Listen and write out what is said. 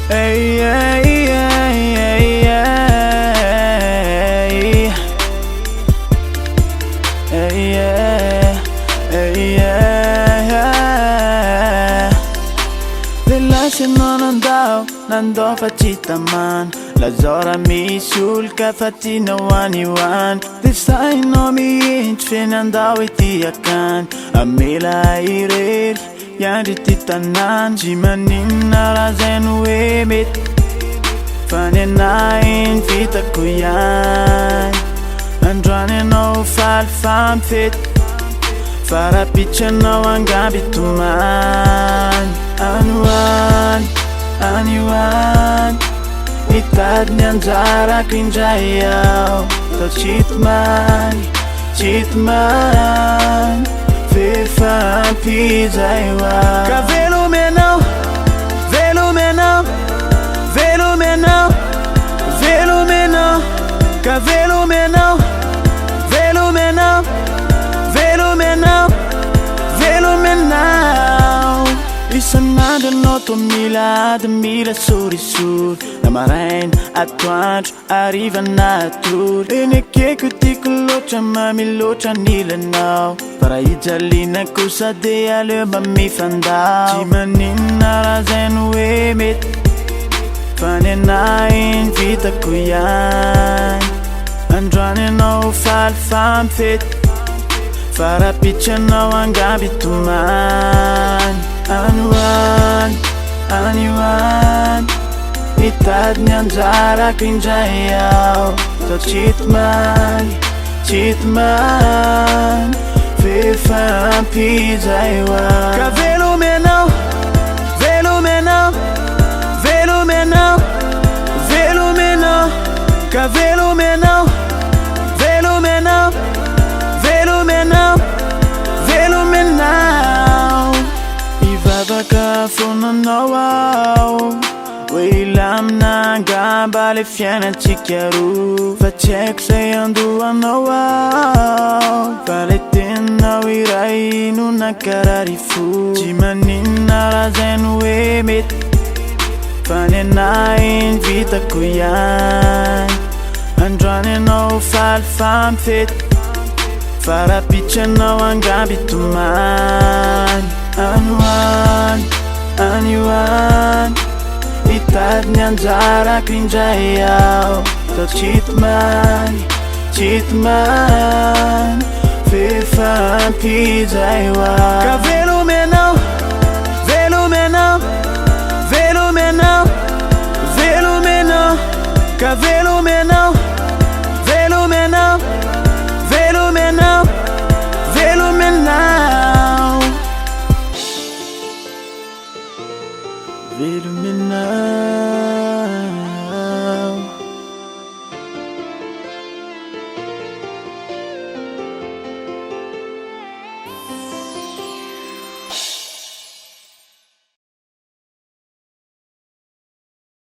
Ay, ay, ay, ay, ay. Ay, ay, ay. Relasyon mo nandao facita man Lazora mi sulka fatinawan Desay no mi inch finandao itiakan Amela irer yandri titanan Jimanin narazen webit Fanenain vita ko yan Andranin no falfam fit Fara pichanao ang gabi tuman Anyuan Itad niyan zara kinjayaw Tal chitman Fefan pizaywa Ka velumenau Ka velumenau Isan'andro anao toa mila sorisoro Na maraina atoandro hariva na atory Eny akeko tiako loatra mamiloatra nilanao Fa raha ijaliana kosa de aleo mba mifandao Tsy maninona raha zay no hoe mety Fa ny anahy iny vitako ihany Androany anao falifaly fety Fa raha pitranao angaby tomany Anyuan Itad niyan zarako indray aho Tal chitman Fefampizaywa Ka velumenau Ka velumenau Ivavaka fonanao aho Hoe ilamina angamba le fiainantsika roa Fa tsy haiko zay andohanao aho Fa le teninao iray no nakarary fo Tsy maninona raha zay no hoe mety Fa ny anahy iny vitako ihany Androany anao falifaly fety Fa raha pitranao angaby tomany Anyuan Itad niyan zarako indray aho Tal chitman Fefampizaywa